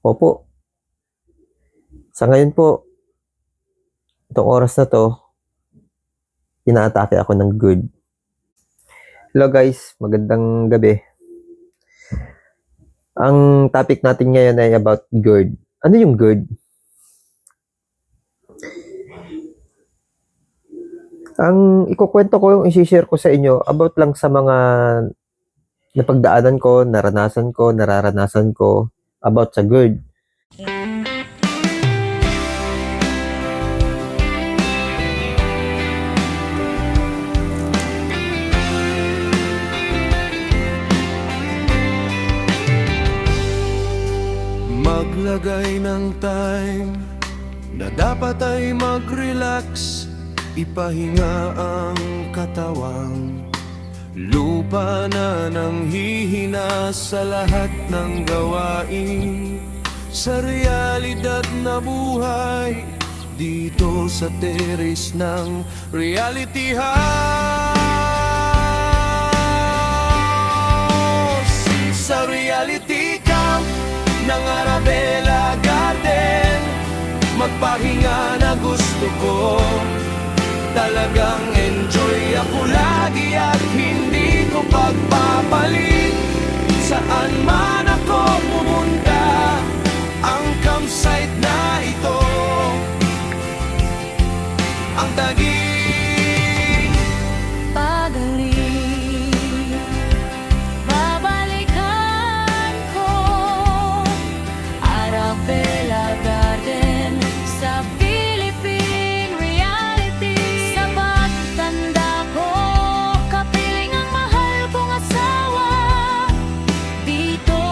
Opo, sa ngayon po, itong oras na 'to, inaatake ako ng GERD. Hello guys, magandang gabi. Ang topic natin ngayon ay about GERD. Ano yung GERD? Ang ikukuwento ko, yung isi-share ko sa inyo about lang sa mga napagdaanan ko, nararanasan ko about sa GERD. Maglagay ng time na dapat ay mag-relax, ipahinga ang katawang lupa na nanghihina sa lahat ng gawain. Sa realidad na buhay dito sa teres ng Reality House, sa reality camp ng Arabella Garden, magpahinga na gusto ko. Talagang enjoy ako lagi at hindi ko pagpapalit. Saan man ako pumunta, ang campsite na ito ang tagig pagaling. Babalikan ko Arabella Garden sa Philippine Reality. Sa pagtanda ko, kapiling ang mahal kong asawa. Dito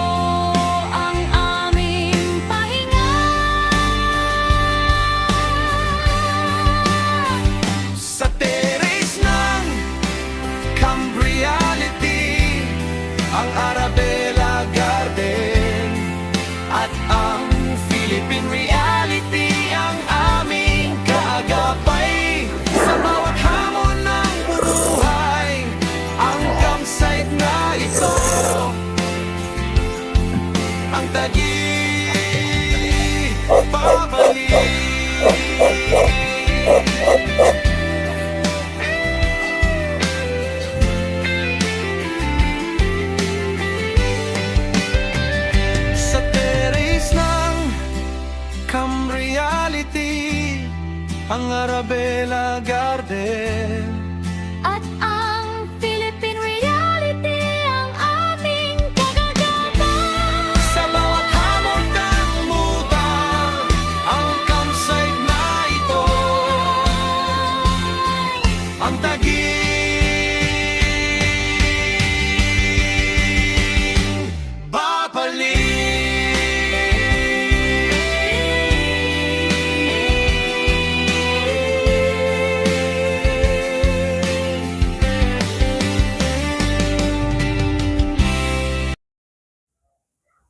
ang aming pahinga. sa teres ng Camp Reality, ang Arabella Garden at ang Philippine Reality ang aming kaagapay. Sa bawat hamon ng buhay, ang campsite na ito ang tagig babalik. Sa teres ng Camp Reality, ang Arabella Garden At ang Philippine Reality ang aming kagagapan. sa bawat hamon ng muda, ang campsite na ito ang tagig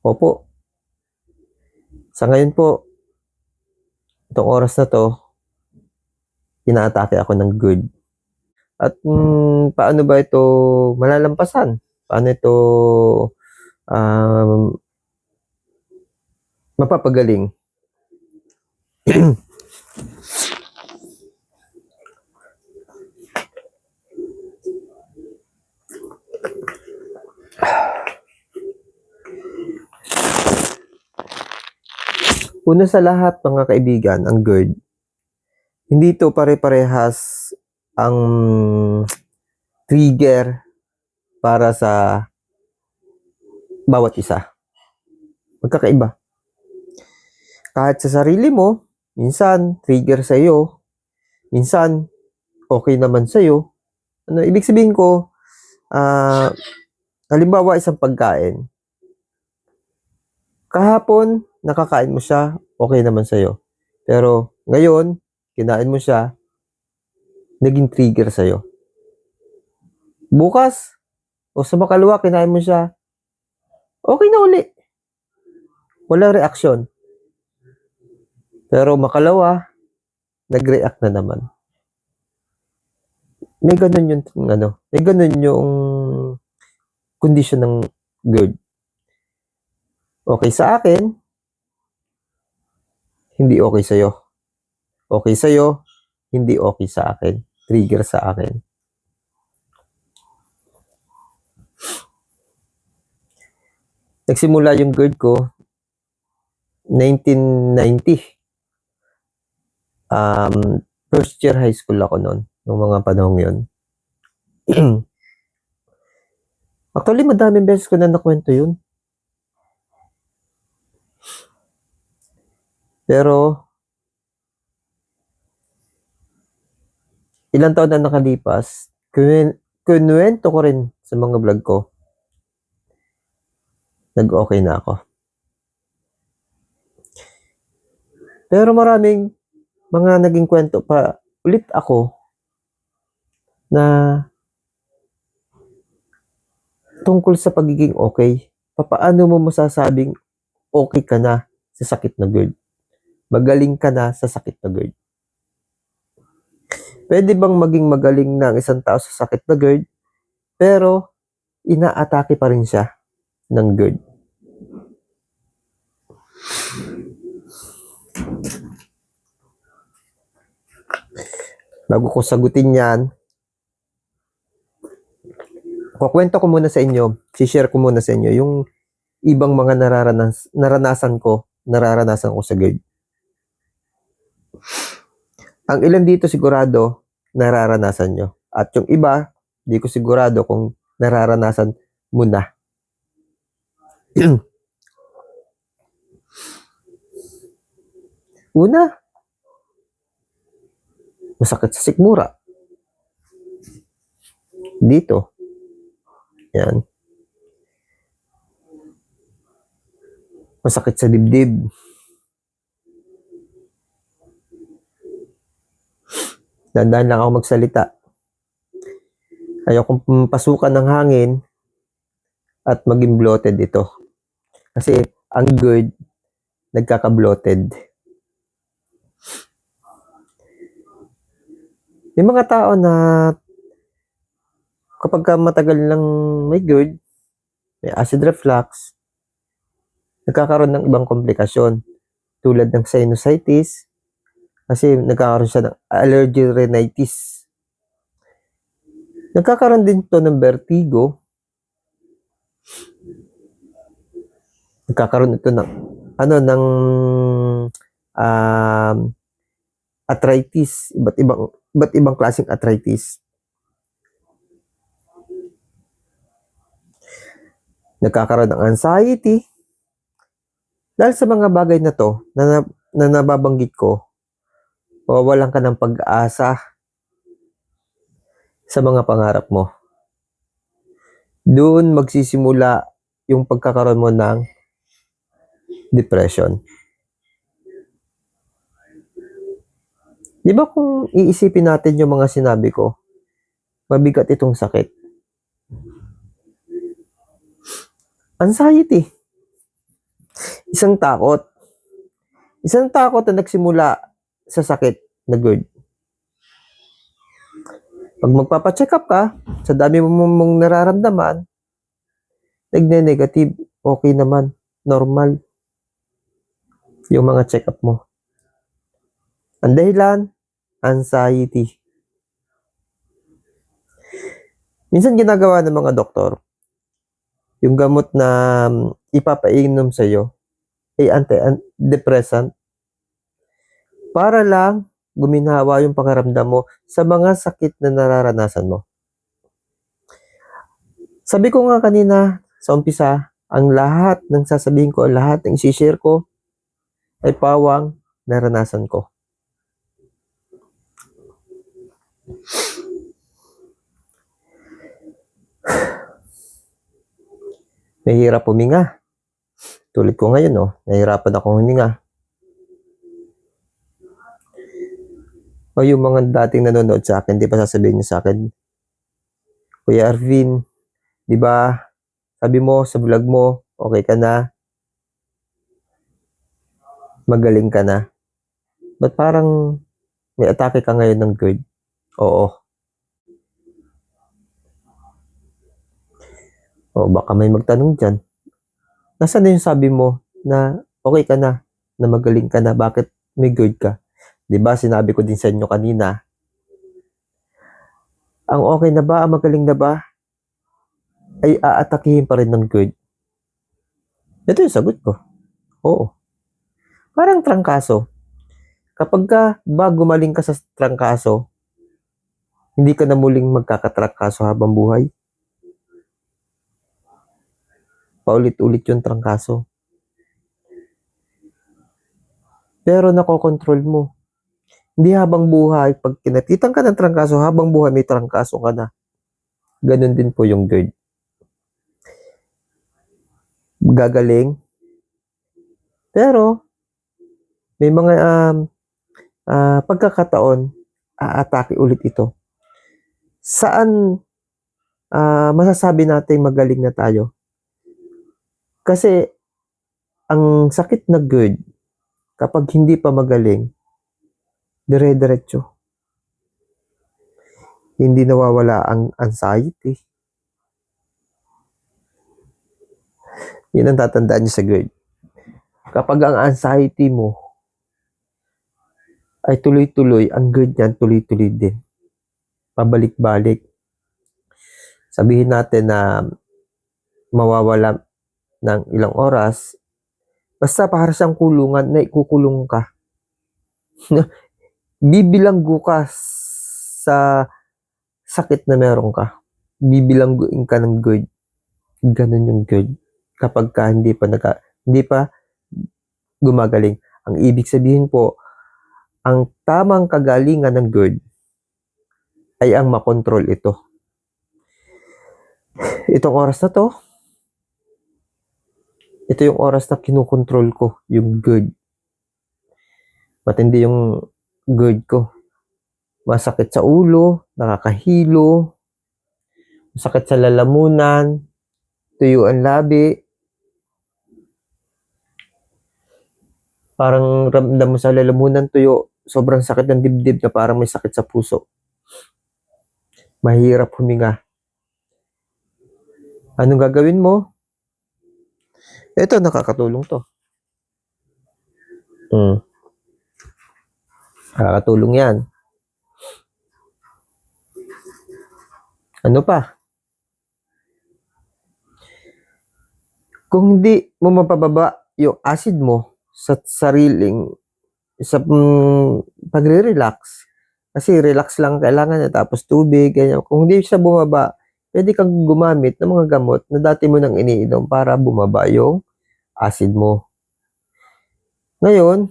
Opo, sa ngayon po, itong oras na 'to, inaatake ako ng GERD. At paano ba ito malalampasan? Paano ito um, mapapagaling? Una sa lahat, mga kaibigan, ang GERD, hindi ito pare-parehas ang trigger para sa bawat isa. Magkakaiba. Kahit sa sarili mo, minsan trigger sa iyo, minsan okay naman sa iyo. Ano ibig sabihin ko? Halimbawa, isang pagkain. Kahapon, nakakain mo siya, okay naman sa iyo. Pero ngayon, kinain mo siya, naging trigger sa iyo. Bukas, o sa makalawa, kinain mo siya, okay na uli. Walang reaksyon. Pero makalawa, nag-react na naman. May ganun yung may ganun yung condition ng GERD. Okay sa akin, hindi okay sa'yo. Okay sa'yo, hindi okay sa akin. Trigger sa akin. Nagsimula yung GERD ko 1990. First year high school ako noon, nung mga panahong yun. Actually, madaming beses ko na nakwento yun. Pero, ilang taon na nakalipas, kinuwento ko rin sa mga vlog ko. Nag-okay na ako. Pero maraming mga naging kwento pa ulit ako na tungkol sa pagiging okay. Paano mo masasabing okay ka na sa sakit na GERD? Magaling ka na sa sakit na GERD? Pwede bang maging magaling na ang isang tao sa sakit na GERD, pero inaatake pa rin siya ng GERD? Bago ko sagutin yan, kukwento ko muna sa inyo, share ko muna sa inyo yung ibang mga naranasan ko sa GERD. Ang ilan dito sigurado nararanasan nyo. At yung iba, di ko sigurado kung nararanasan mo na. Una, masakit sa sikmura. Dito. Yan. Masakit sa dibdib. Dandan lang ako magsalita. Ayokong pasukan ng hangin at maging bloated ito. Kasi ang GERD, nagkaka-bloated. May mga tao na kapag matagal lang may GERD, may acid reflux, nagkakaroon ng ibang komplikasyon tulad ng sinusitis, kasi nagkakaroon siya ng allergy rhinitis. Nagkakaroon din to ng vertigo. Nagkakaroon ito ng arthritis, iba't ibang klaseng arthritis. Nagkakaroon ng anxiety. Dahil sa mga bagay na to na nababanggit ko, mawawalan ka ng pag-asa sa mga pangarap mo. Doon magsisimula yung pagkakaroon mo ng depression. Di ba kung iisipin natin yung mga sinabi ko, mabigat itong sakit. Anxiety. Isang takot. Isang takot na nagsimula sa sakit na GERD. Pag magpapacheck up ka, sa dami mong nararamdaman, nagne-negative, okay naman, normal yung mga check up mo. Ang dahilan, anxiety. Minsan ginagawa ng mga doktor, yung gamot na ipapainom sa iyo ay antidepressant para lang guminawa yung pakiramdam mo sa mga sakit na nararanasan mo. Sabi ko nga kanina sa umpisa, ang lahat ng sasabihin ko, lahat ng isi-share ko ay pawang naranasan ko. Mahirap huminga. Tulad ko ngayon, nahihirapan akong huminga. O yung mga dating nanonood sa akin, di ba sasabihin niyo sa akin, Kuya Arvin, di ba, sabi mo sa vlog mo, okay ka na, magaling ka na. Ba't parang may atake ka ngayon ng GERD? Oo. O baka may magtanong dyan, nasaan na yung sabi mo na okay ka na magaling ka na, bakit may GERD ka. 'Di ba sinabi ko din sa inyo kanina, ang okay na ba, ang magaling na ba, ay aatakihin pa rin ng GERD? Ito yung sagot ko, oo. Parang trangkaso. Kapagka ba gumaling ka sa trangkaso, hindi ka na muling magkakatrangkaso habang buhay. Paulit-ulit yung trangkaso. Pero nakokontrol mo. Hindi habang buhay, pag kinatitan ka ng trangkaso, habang buhay may trangkaso ka na. Ganun din po yung GERD. Gagaling. Pero, may mga pagkakataon, aatake ulit ito. Saan masasabi natin magaling na tayo? Kasi, ang sakit na GERD, kapag hindi pa magaling, dire-diretso. Hindi nawawala ang anxiety. Yun ang tatandaan niyo sa GERD. Kapag ang anxiety mo ay tuloy-tuloy, ang GERD niyan tuloy-tuloy din. Pabalik-balik. Sabihin natin na mawawala ng ilang oras, basta para siyang kulungan na ikukulong ka. Bibilanggo ka sa sakit na meron ka. Bibilangguin ka ng GERD. Ganun yung GERD. Kapag ka hindi pa gumagaling. Ang ibig sabihin po, ang tamang kagalingan ng GERD ay ang makontrol ito. Itong oras na to, ito yung oras na kinukontrol ko, yung GERD. Matindi yung GERD ko. Masakit sa ulo, nakakahilo, masakit sa lalamunan, tuyo ang labi. Parang ramdam mo sa lalamunan tuyo, sobrang sakit ng dibdib na parang may sakit sa puso. Mahirap huminga. Anong gagawin mo? Ito, nakakatulong to. Nakakatulong yan. Ano pa? Kung hindi mo mapababa yung acid mo sa sariling sa pagre-relax, kasi relax lang kailangan niya, tapos tubig, ganyan. Kung hindi siya bumaba, pwede kang gumamit ng mga gamot na dati mo nang iniinom para bumaba yung acid mo. Ngayon,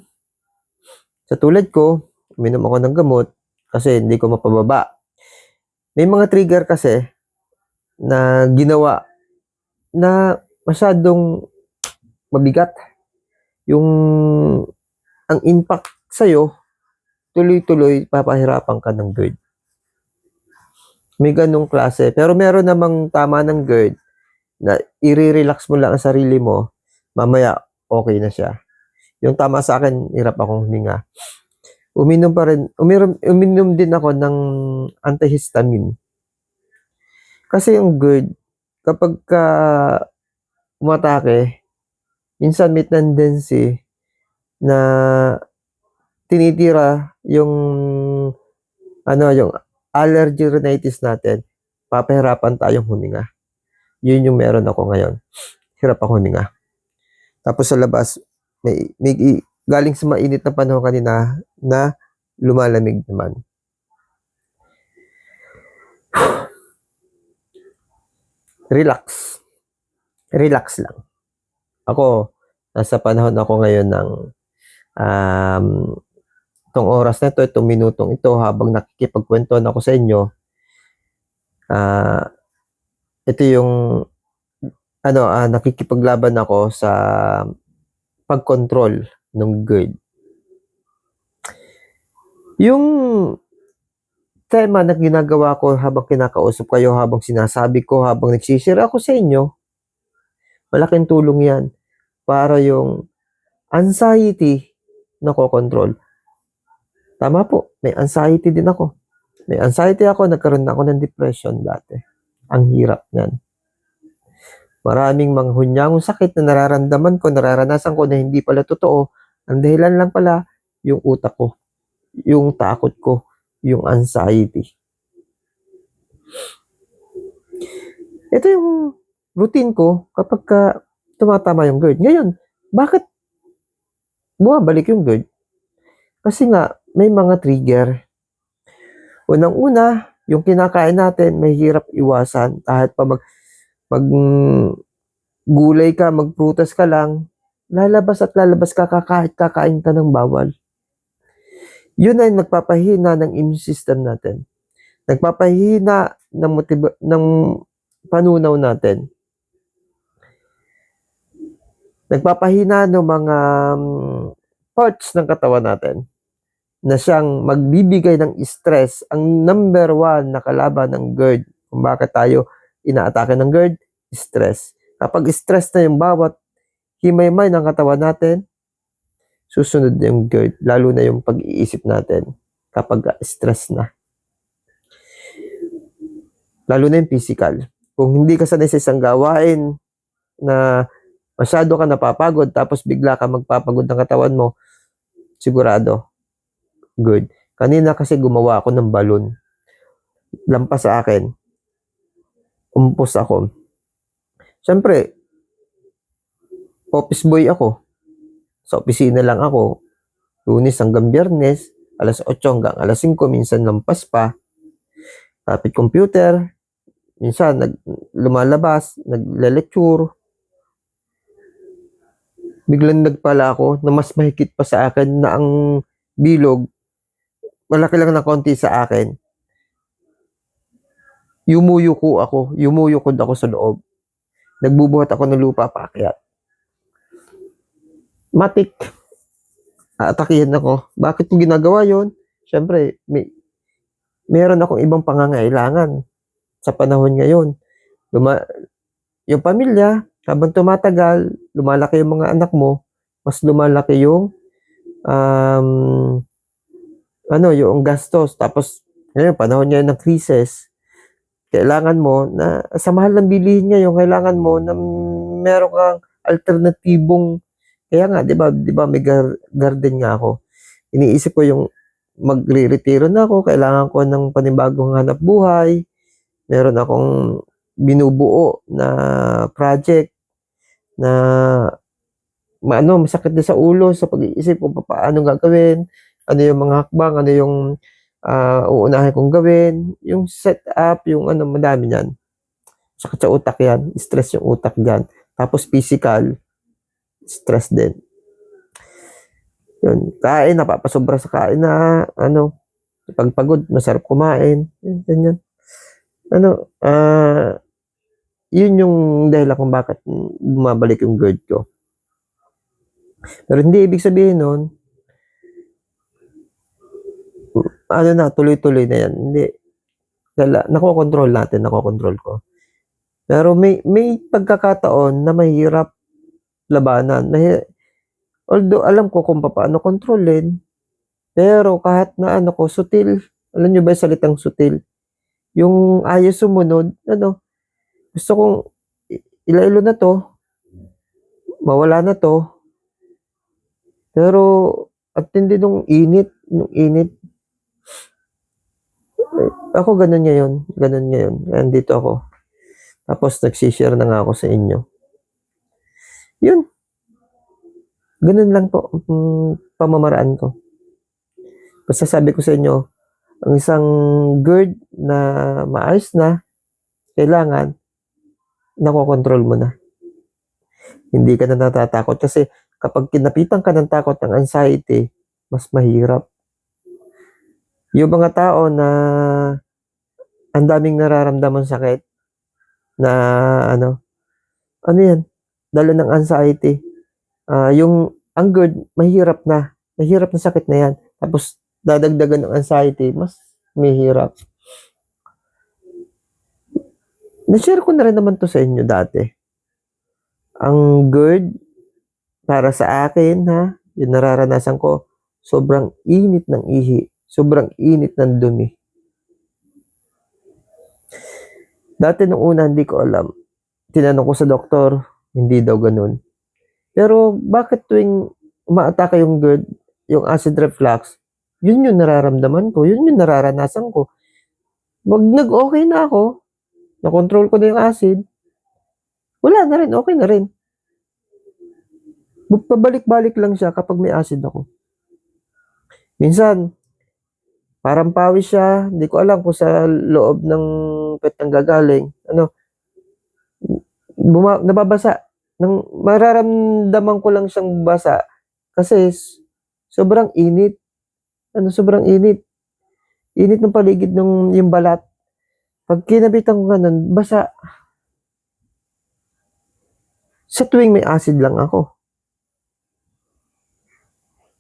sa tulad ko, uminom ako ng gamot kasi hindi ko mapababa. May mga trigger kasi na ginawa na masyadong mabigat. Yung ang impact sa'yo, tuloy-tuloy papahirapan ka ng GERD. May ganong klase. Pero meron namang tama ng GERD na i-relax mo lang ang sarili mo, mamaya okay na siya. Yung tama sa akin, hirap akong huminga. Uminom din ako ng antihistamine. Kasi yung GERD, kapag umatake, minsan may tendency na tinitira yung yung allergy rhinitis natin, papahirapan tayong huminga. Yun yung meron ako ngayon. Hirap ako huminga. Tapos sa labas, may galing sa mainit na panahon kanina na lumalamig naman. Relax. Relax lang. Ako, nasa panahon ako ngayon ng itong oras na ito, itong minutong ito, habang nakikipagkwentuhan ako sa inyo, ito yung nakikipaglaban ako sa pag-control ng GERD. Yung tema na ginagawa ko habang kinakausap kayo, habang sinasabi ko, habang nagsishare ako sa inyo, malaking tulong yan para yung anxiety nakokontrol. Tama po, may anxiety din ako. May anxiety ako, nagkaroon ako ng depression dati. Ang hirap niyan. Maraming manghunyangong sakit na nararamdaman ko, nararanasan ko na hindi pala totoo. Ang dahilan lang pala, yung utak ko, yung takot ko, yung anxiety. Ito yung routine ko kapag tumatama yung GERD. Ngayon, bakit bumabalik yung GERD? Kasi nga, may mga trigger. Unang-una, yung kinakain natin, may hirap iwasan. Kahit pa gulay ka, magprutas ka lang, lalabas at lalabas ka kahit kakain ka ng bawal. Yun ay nagpapahina ng immune system natin. Nagpapahina ng panunaw natin. Nagpapahina ng mga parts ng katawan natin na siyang magbibigay ng stress. Ang number 1 na kalaban ng GERD. Kung bakit tayo inaatake ng GERD? Stress. Kapag stress na yung bawat himay-may ng katawan natin, susunod na yung GERD. Lalo na yung pag-iisip natin kapag stress na. Lalo na yung physical. Kung hindi ka sanay sa isang gawain na masyado ka napapagod tapos bigla ka magpapagod ng katawan mo, sigurado, GERD. Kanina kasi gumawa ako ng balon. Lampas sa akin. Umpos ako. Siyempre, office boy ako. Sa opisina lang ako. Lunes hanggang Biyernes, alas 8 hanggang alas 5, minsan lampas pa. Tapit computer, minsan lumalabas, nagle-lecture. Biglang nagpala ako na mas mahigit pa sa akin na ang bilog, malaki lang na konti sa akin. Yumuyukod ako sa loob. Nagbubuhat ako ng lupa paakyat. Matik. Aatakihin ako. Bakit ko ginagawa yon? Siyempre, meron akong ibang pangangailangan sa panahon ngayon. Yung pamilya, habang tumatagal, lumalaki yung mga anak mo, mas lumalaki yung yung gastos. Tapos, ngayon, panahon ngayon ng krisis, kailangan mo na, sa mahal ng bilihin ngayon, kailangan mo na meron kang alternatibong, kaya nga, di ba may garden nga ako. Iniisip ko yung magre-retiro na ako, kailangan ko ng panibagong hanap buhay, meron akong binubuo na project na masakit din sa ulo sa pag-iisip kung paano gagawin, ano yung mga hakbang, ano yung uunahin kong gawin, yung setup, yung madami yan. Sakit sa utak yan, stress yung utak dyan. Tapos physical, stress din. Yun, kain, napapasobra sa kain na, pag pagod, masarap kumain, ganyan. Yun yung dahilan kung bakit bumabalik yung GERD ko. Pero hindi ibig sabihin nun, tuloy-tuloy na yan. Hindi. Nakokontrol ko. Pero may pagkakataon na mahirap labanan. Although alam ko kung paano kontrolin, pero kahit na sutil, alam nyo ba yung salitang sutil? Yung ayaw sumunod, gusto kong ilailo na to, mawala na to, pero at hindi nung init. Ako ganun ngayon. Nandito ako. Tapos nagsishare na nga ako sa inyo. Yun. Ganun lang po pamamaraan ko. Basta sabi ko sa inyo, ang isang GERD na maayos na, kailangan nakokontrol mo na. Hindi ka na natatakot kasi kapag kinapitan ka ng takot ng anxiety, mas mahirap. Yung mga tao na ang daming nararamdaman sakit na yan, dala ng anxiety. Ang GERD, mahirap na sakit na yan. Tapos dadagdagan ng anxiety, mas mahirap. Na-share ko na rin naman to sa inyo dati. Ang GERD, para sa akin, yung nararanasan ko, sobrang init ng ihi. Sobrang init ng dumi. Dati nung una, hindi ko alam. Tinanong ko sa doktor, hindi daw ganun. Pero bakit tuwing umaatake yung GERD, yung acid reflux, yun yung nararamdaman ko, yun yung nararanasan ko. Nag-okay na ako, na-control ko na yung acid, wala na rin, okay na rin. Pabalik-balik lang siya kapag may acid ako. Minsan, parang pawis siya, hindi ko alam kung sa loob ng pet ang gagaling. Nababasa. Mararamdaman ko lang siyang basa kasi sobrang init. Sobrang init. Init ng paligid ng yung balat. Pag kinabitan ko ganun, basa. Sa tuwing may acid lang ako.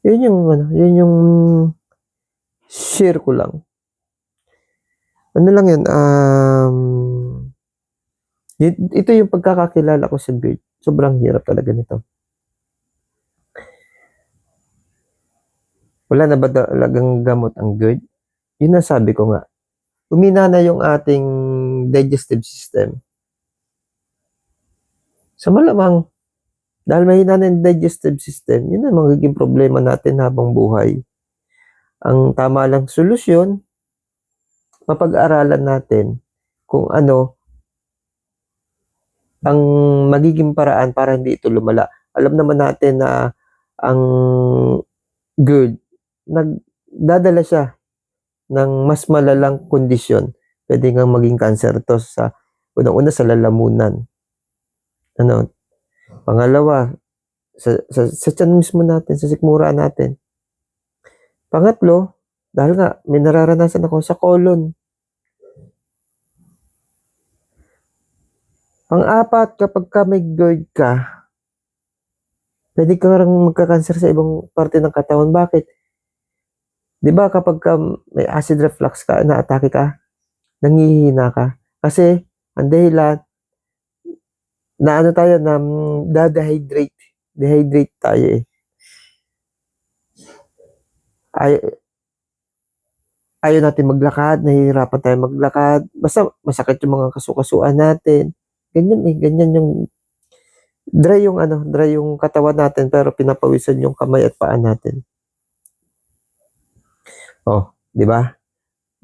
Yun yung share ko lang. Lang yun, ito yung pagkakakilala ko sa GERD. Sobrang hirap talaga nito. Wala na ba talagang gamot ang GERD? Yun ang sabi ko nga. Umina na yung ating digestive system. Sa malamang, dahil mahina na yung digestive system, yun ang magiging problema natin habang buhay. Ang tama lang solusyon, mapag-aralan natin kung ano ang magiging paraan para hindi ito lumala. Alam naman natin na ang GERD, nagdadala siya ng mas malalang kondisyon. Pwede nga maging cancer to sa unang-una sa lalamunan. Pangalawa, sa tiyan mismo natin, sa sikmura natin. Pangatlo, dahil nga may nararanasan ako sa colon. Pang-apat, kapag ka may GERD ka, pwede ka rin magka-cancer sa ibang parte ng katawan. Bakit? Di ba kapag ka may acid reflux ka, na-atake ka, nangihina ka. Kasi, ang dahilan, tayo, dehydrate tayo eh. Ayaw natin maglakad, nahihirapan tayo maglakad. Basta masakit yung mga kasukasuan natin. Ganyan yung dry yung katawan natin pero pinapawisan yung kamay at paa natin. Oh, di ba?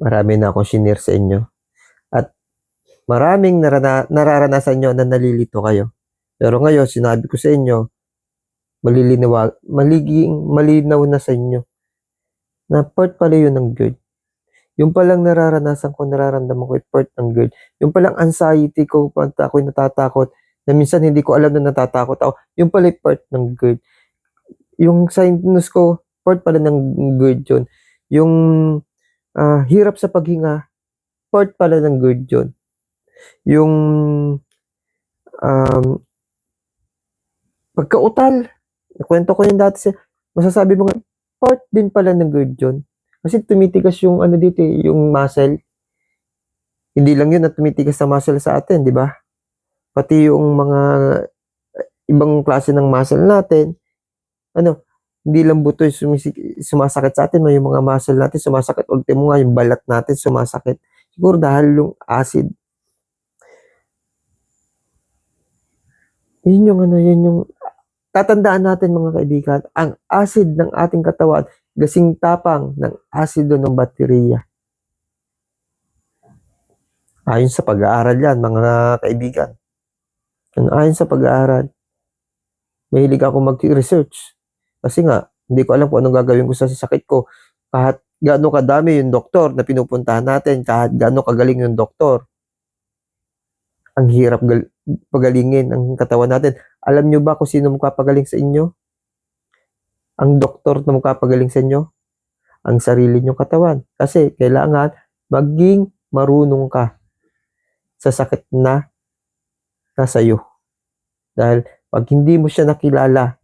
Marami na akong shinare sa inyo. At maraming nararanasan nyo na nalilito kayo. Pero ngayon, sinabi ko sa inyo, malinaw na sa inyo na part pala yun ng GERD. Yung palang nararamdaman ko, part ng GERD. Yung palang anxiety ko, ako'y natatakot, na minsan hindi ko alam na natatakot ako. Yung pala part ng GERD. Yung sinus ko, part pala ng GERD yun. Yung hirap sa paghinga, part pala ng GERD yun. Yung pagkautal, nakwento ko yun dati masasabi mo nga, part din pala ng GERD yun. Kasi tumitigas yung dito, yung muscle. Hindi lang yun na tumitigas na muscle sa atin, di ba? Pati yung mga ibang klase ng muscle natin, hindi lang buto yung sumasakit sa atin, may yung mga muscle natin sumasakit, ultimo nga yung balat natin sumasakit. Siguro dahil yung acid. Yun yung tatandaan natin mga kaibigan, ang acid ng ating katawan, gasing tapang ng asido ng baterya. Ayon sa pag-aaral yan, mga kaibigan. Ayon sa pag-aaral. Mahilig ako mag-research. Kasi nga, hindi ko alam kung anong gagawin ko sa sakit ko. Kahit gaano kadami yung doktor na pinupuntahan natin, kahit gaano kagaling yung doktor. Ang hirap pagalingin ang katawan natin. Alam nyo ba kung sino magpapagaling sa inyo? Ang doktor na magpapagaling sa inyo? Ang sarili nyong katawan. Kasi kailangan maging marunong ka sa sakit na nasa iyo. Dahil pag hindi mo siya nakilala,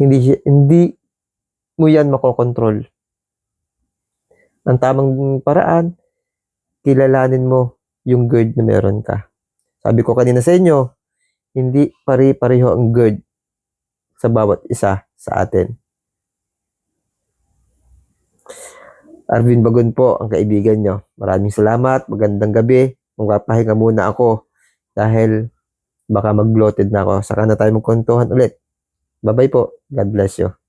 hindi mo yan makokontrol. Ang tamang paraan, kilalanin mo yung GERD na meron ka. Sabi ko kanina sa inyo, hindi pare-pareho ang GERD sa bawat isa sa atin. Arvin Bagon po ang kaibigan nyo. Maraming salamat, magandang gabi. Magpapahinga muna ako dahil baka mag-bloated na ako. Saka na tayo magkwentuhan ulit. Bye-bye po. God bless you.